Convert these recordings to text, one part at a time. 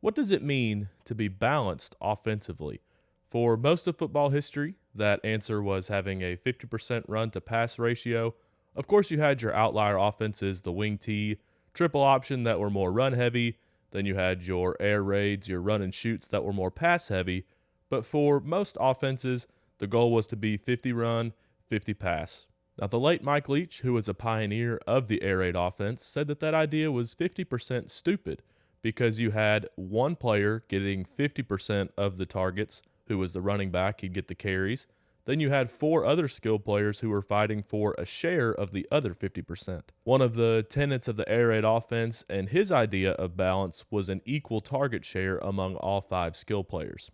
What does it mean to be balanced offensively? For most of football history, that answer was having a 50% run to pass ratio. Of course, you had your outlier offenses, the wing T, triple option that were more run heavy. Then you had your air raids, your run and shoots that were more pass heavy. But for most offenses, the goal was to be 50 run, 50 pass. Now, the late Mike Leach, who was a pioneer of the air raid offense, said that idea was 50% stupid because you had one player getting 50% of the targets, who was the running back, he'd get the carries. Then you had four other skilled players who were fighting for a share of the other 50%. One of the tenets of the air raid offense and his idea of balance was an equal target share among all five skill players.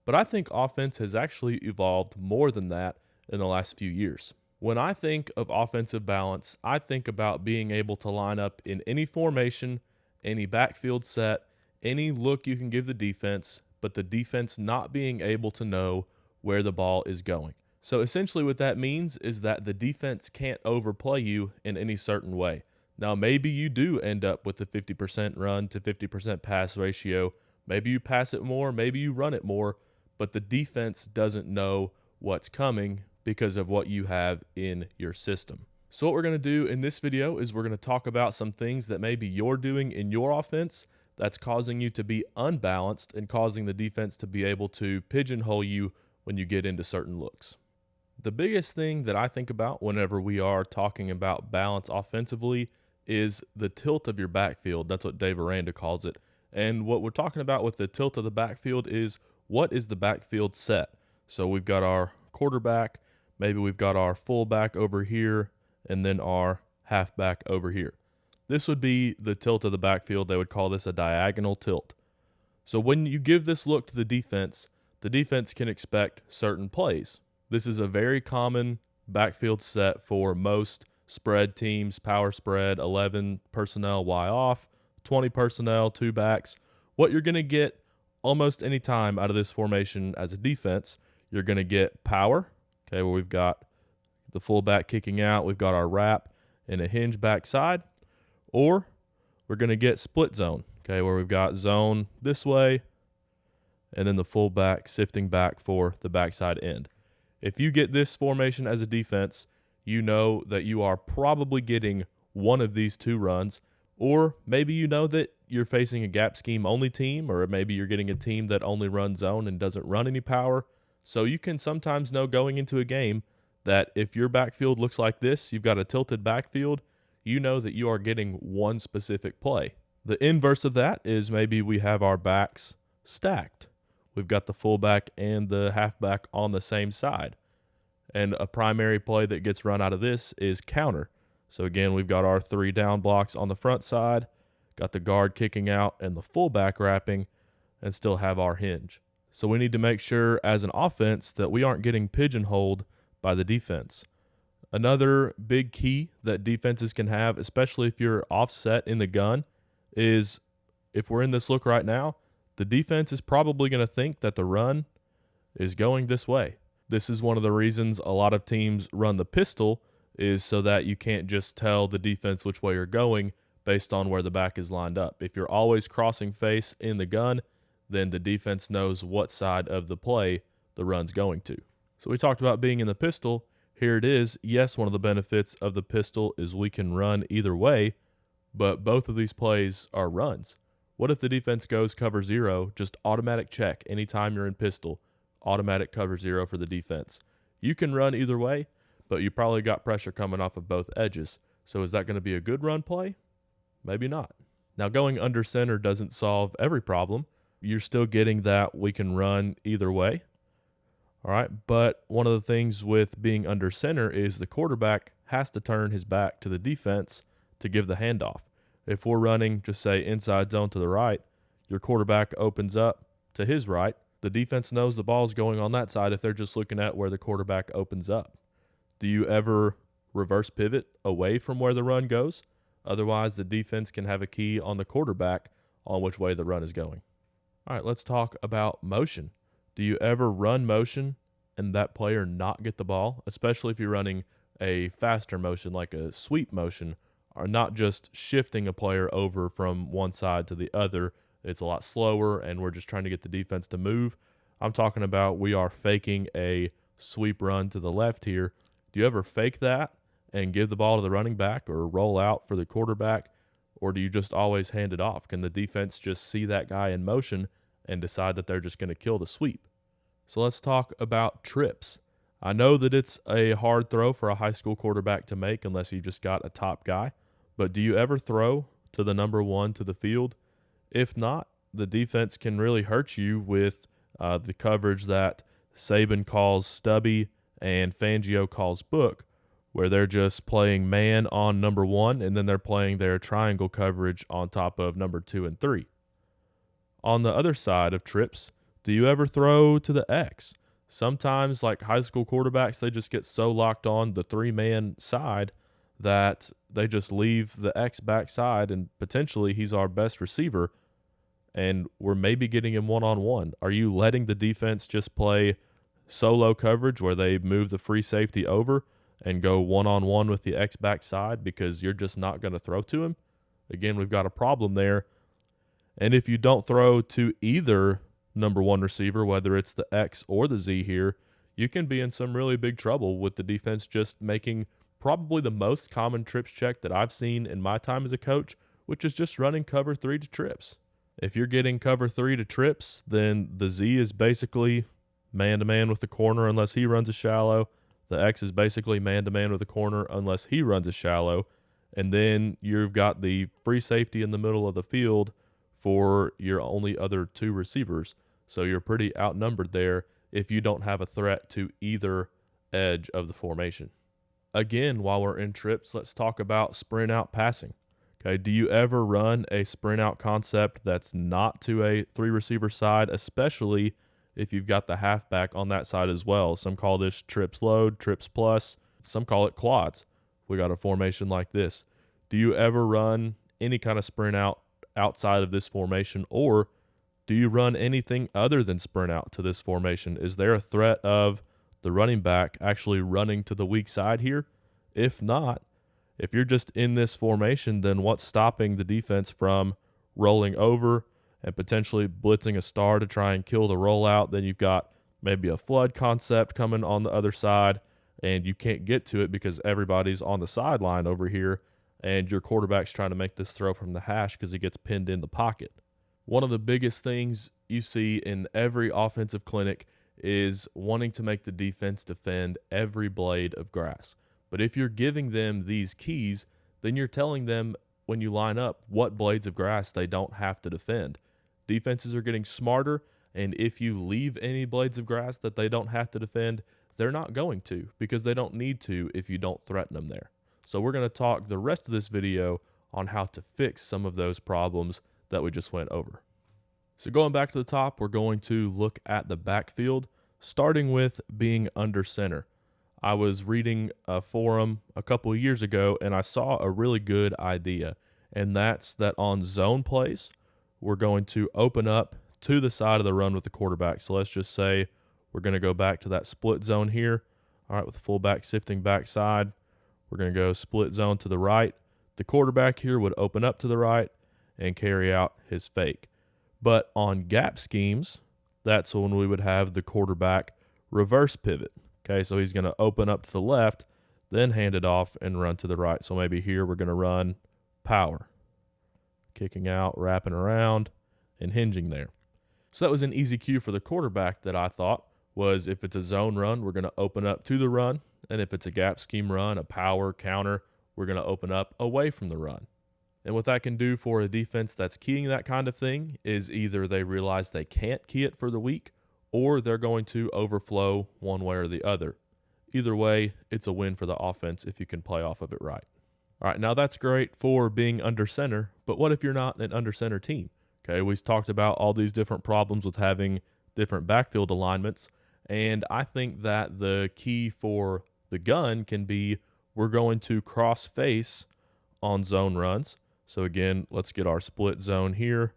But I think offense has actually evolved more than that in the last few years. When I think of offensive balance, I think about being able to line up in any formation, any backfield set, any look you can give the defense, but the defense not being able to know where the ball is going. So essentially what that means is that the defense can't overplay you in any certain way. Now maybe you do end up with the 50% run to 50% pass ratio. Maybe you pass it more, maybe you run it more, but the defense doesn't know what's coming because of what you have in your system. So what we're going to do in this video is we're going to talk about some things that maybe you're doing in your offense that's causing you to be unbalanced and causing the defense to be able to pigeonhole you when you get into certain looks. The biggest thing that I think about whenever we are talking about balance offensively is the tilt of your backfield. That's what Dave Aranda calls it. And what we're talking about with the tilt of the backfield is, what is the backfield set? So we've got our quarterback, maybe we've got our fullback over here, and then our halfback over here. This would be the tilt of the backfield. They would call this a diagonal tilt. So when you give this look to the defense can expect certain plays. This is a very common backfield set for most spread teams, power spread, 11 personnel, Y off, 20 personnel, two backs. What you're going to get almost any time out of this formation as a defense, you're going to get power, okay, where we've got the fullback kicking out, we've got our wrap and a hinge backside, or we're going to get split zone, okay, where we've got zone this way and then the fullback sifting back for the backside end. If you get this formation as a defense, you know that you are probably getting one of these two runs, or maybe you know that you're facing a gap scheme only team, or maybe you're getting a team that only runs zone and doesn't run any power. So you can sometimes know going into a game that if your backfield looks like this, you've got a tilted backfield, you know that you are getting one specific play. The inverse of that is maybe we have our backs stacked. We've got the fullback and the halfback on the same side. And a primary play that gets run out of this is counter. So again, we've got our three down blocks on the front side, got the guard kicking out and the fullback wrapping, and still have our hinge. So we need to make sure as an offense that we aren't getting pigeonholed by the defense. Another big key that defenses can have, especially if you're offset in the gun, is if we're in this look right now, the defense is probably going to think that the run is going this way. This is one of the reasons a lot of teams run the pistol, is so that you can't just tell the defense which way you're going based on where the back is lined up. If you're always crossing face in the gun, then the defense knows what side of the play the run's going to. So we talked about being in the pistol. Here it is. Yes, one of the benefits of the pistol is we can run either way, but both of these plays are runs. What if the defense goes cover zero, just automatic check anytime you're in pistol, automatic cover zero for the defense? You can run either way, but you probably got pressure coming off of both edges. So is that going to be a good run play? Maybe not. Now, going under center doesn't solve every problem. You're still getting that we can run either way. All right, but one of the things with being under center is the quarterback has to turn his back to the defense to give the handoff. If we're running, just say inside zone to the right, your quarterback opens up to his right. The defense knows the ball's going on that side if they're just looking at where the quarterback opens up. Do you ever reverse pivot away from where the run goes? Otherwise, the defense can have a key on the quarterback on which way the run is going. All right, let's talk about motion. Do you ever run motion and that player not get the ball, especially if you're running a faster motion like a sweep motion, or not just shifting a player over from one side to the other it's a lot slower, and we're just trying to get the defense to move. I'm talking about we are faking a sweep run to the left here. Do you ever fake that and give the ball to the running back or roll out for the quarterback, or do you just always hand it off? Can the defense just see that guy in motion and decide that they're just going to kill the sweep? So let's talk about trips. I know that it's a hard throw for a high school quarterback to make unless you just got a top guy, but do you ever throw to the number one to the field? If not, the defense can really hurt you with the coverage that Saban calls stubby and Fangio calls book, where they're just playing man on number one and then they're playing their triangle coverage on top of number 2 and 3. On the other side of trips, do you ever throw to the X? Sometimes, like high school quarterbacks, they just get so locked on the 3-man side that they just leave the X backside, and potentially he's our best receiver, and we're maybe getting him one-on-one. Are you letting the defense just play solo coverage where they move the free safety over and go one-on-one with the X backside because you're just not going to throw to him? Again, we've got a problem there. And if you don't throw to either number one receiver, whether it's the X or the Z here, you can be in some really big trouble with the defense just making probably the most common trips check that I've seen in my time as a coach, which is just running cover 3 to trips. If you're getting cover 3 to trips, then the Z is basically man-to-man with the corner unless he runs a shallow. The X is basically man-to-man with the corner unless he runs a shallow. And then you've got the free safety in the middle of the field for your only other 2 receivers. So you're pretty outnumbered there if you don't have a threat to either edge of the formation. Again, while we're in trips, let's talk about sprint out passing. Okay, do you ever run a sprint out concept that's not to a 3-receiver side, especially if you've got the halfback on that side as well? Some call this trips load, trips plus. Some call it quads. We got a formation like this. Do you ever run any kind of sprint out outside of this formation, or do you run anything other than sprint out to this formation? Is there a threat of the running back actually running to the weak side here? If not, if you're just in this formation, then what's stopping the defense from rolling over and potentially blitzing a star to try and kill the rollout? Then you've got maybe a flood concept coming on the other side, and you can't get to it because everybody's on the sideline over here, and your quarterback's trying to make this throw from the hash because he gets pinned in the pocket. One of the biggest things you see in every offensive clinic is wanting to make the defense defend every blade of grass. But if you're giving them these keys, then you're telling them when you line up what blades of grass they don't have to defend. Defenses are getting smarter, and if you leave any blades of grass that they don't have to defend, they're not going to, because they don't need to if you don't threaten them there. So we're going to talk the rest of this video on how to fix some of those problems that we just went over. So going back to the top, we're going to look at the backfield, starting with being under center. I was reading a forum a couple of years ago, and I saw a really good idea, and that's that on zone plays, we're going to open up to the side of the run with the quarterback. So let's just say we're going to go back to that split zone here. All right, with the fullback sifting backside, we're going to go split zone to the right. The quarterback here would open up to the right and carry out his fake. But on gap schemes, that's when we would have the quarterback reverse pivot. Okay, so he's going to open up to the left, then hand it off and run to the right. So maybe here we're going to run power, kicking out, wrapping around, and hinging there. So that was an easy cue for the quarterback that I thought was if it's a zone run, we're going to open up to the run. And if it's a gap scheme run, a power counter, we're going to open up away from the run. And what that can do for a defense that's keying that kind of thing is either they realize they can't key it for the week, or they're going to overflow one way or the other. Either way, it's a win for the offense if you can play off of it right. All right, now that's great for being under center, but what if you're not an under center team? Okay, we've talked about all these different problems with having different backfield alignments, and I think that the key for the gun can be we're going to cross face on zone runs. So again, let's get our split zone here.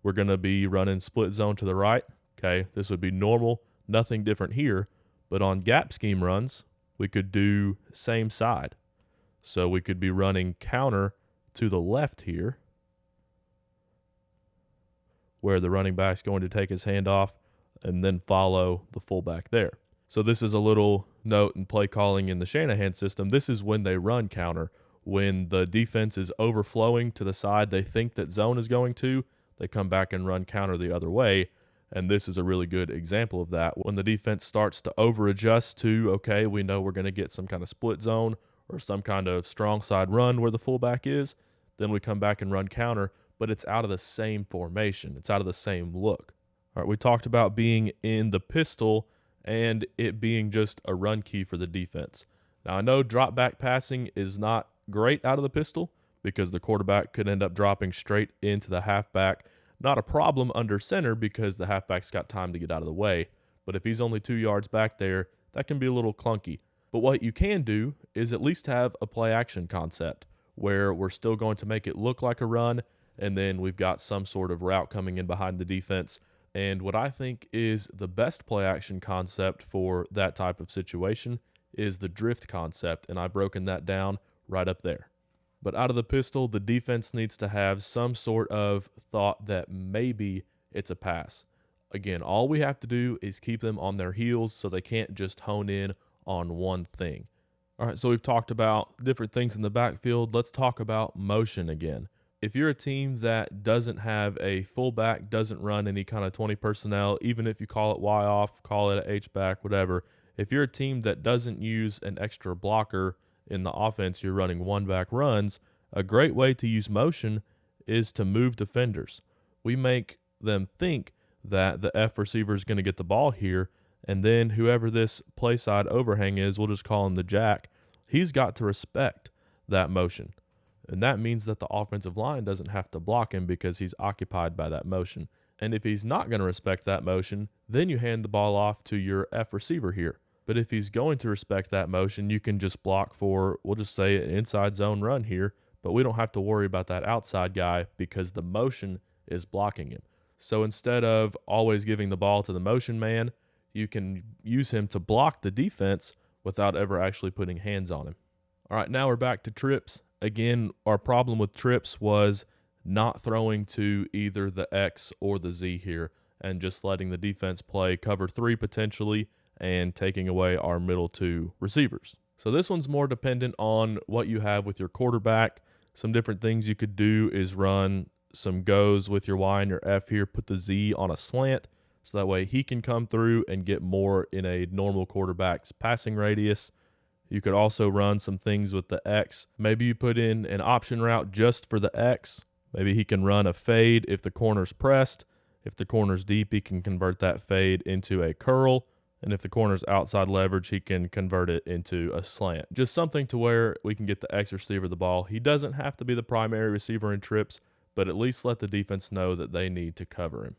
We're going to be running split zone to the right. Okay, this would be normal, nothing different here. But on gap scheme runs, we could do same side. So we could be running counter to the left here. where the running back's going to take his hand off and then follow the fullback there. So this is a little note in play calling in the Shanahan system. This is when they run counter. When the defense is overflowing to the side they think that zone is going to, they come back and run counter the other way. And this is a really good example of that. When the defense starts to over-adjust to, okay, we know we're going to get some kind of split zone or some kind of strong side run where the fullback is, then we come back and run counter, but it's out of the same formation. It's out of the same look. All right, we talked about being in the pistol and it being just a run key for the defense. Now, I know drop back passing is not great out of the pistol because the quarterback could end up dropping straight into the halfback. Not a problem under center because the halfback's got time to get out of the way. But if he's only 2 yards back there, that can be a little clunky. But what you can do is at least have a play action concept where we're still going to make it look like a run, and then we've got some sort of route coming in behind the defense. And what I think is the best play action concept for that type of situation is the drift concept, and I've broken that down right up there. But out of the pistol, the defense needs to have some sort of thought that maybe it's a pass. Again, all we have to do is keep them on their heels so they can't just hone in on one thing. All right, so we've talked about different things in the backfield. Let's talk about motion again. If you're a team that doesn't have a fullback, doesn't run any kind of 20 personnel, even if you call it Y off, call it an H back, whatever, if you're a team that doesn't use an extra blocker in the offense, you're running one back runs, a great way to use motion is to move defenders. We make them think that the F receiver is going to get the ball here, and then whoever this play side overhang is, we'll just call him the jack, he's got to respect that motion. And that means that the offensive line doesn't have to block him because he's occupied by that motion. And if he's not going to respect that motion, then you hand the ball off to your F receiver here. But if he's going to respect that motion, you can just block for, we'll just say, an inside zone run here, but we don't have to worry about that outside guy because the motion is blocking him. So instead of always giving the ball to the motion man, you can use him to block the defense without ever actually putting hands on him. All right, now we're back to trips. Again, our problem with trips was not throwing to either the X or the Z here and just letting the defense play cover 3 potentially and taking away our middle 2 receivers. So this one's more dependent on what you have with your quarterback. Some different things you could do is run some goes with your Y and your F here, put the Z on a slant so that way he can come through and get more in a normal quarterback's passing radius. You could also run some things with the X. Maybe you put in an option route just for the X. Maybe he can run a fade if the corner's pressed. If the corner's deep, he can convert that fade into a curl. And if the corner's outside leverage, he can convert it into a slant. Just something to where we can get the X receiver the ball. He doesn't have to be the primary receiver in trips, but at least let the defense know that they need to cover him.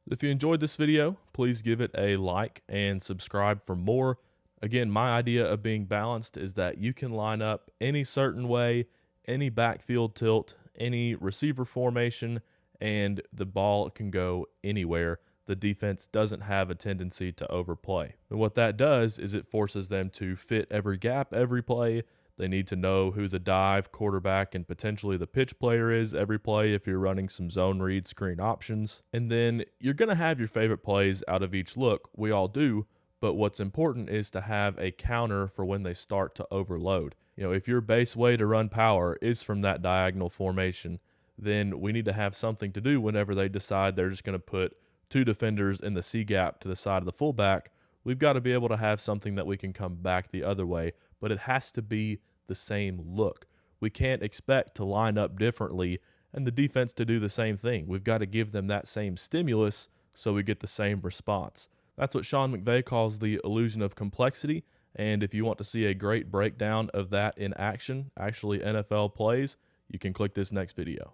If you enjoyed this video, please give it a like and subscribe for more. Again, my idea of being balanced is that you can line up any certain way, any backfield tilt, any receiver formation, and the ball can go anywhere. The defense doesn't have a tendency to overplay. And what that does is it forces them to fit every gap, every play. They need to know who the dive, quarterback, and potentially the pitch player is every play if you're running some zone read screen options. And then you're going to have your favorite plays out of each look. We all do. But what's important is to have a counter for when they start to overload. If your base way to run power is from that diagonal formation, then we need to have something to do whenever they decide they're just going to put 2 defenders in the C gap to the side of the fullback. We've got to be able to have something that we can come back the other way, but it has to be the same look. We can't expect to line up differently and the defense to do the same thing. We've got to give them that same stimulus so we get the same response. That's what Sean McVay calls the illusion of complexity, and if you want to see a great breakdown of that in action, actually NFL plays, you can click this next video.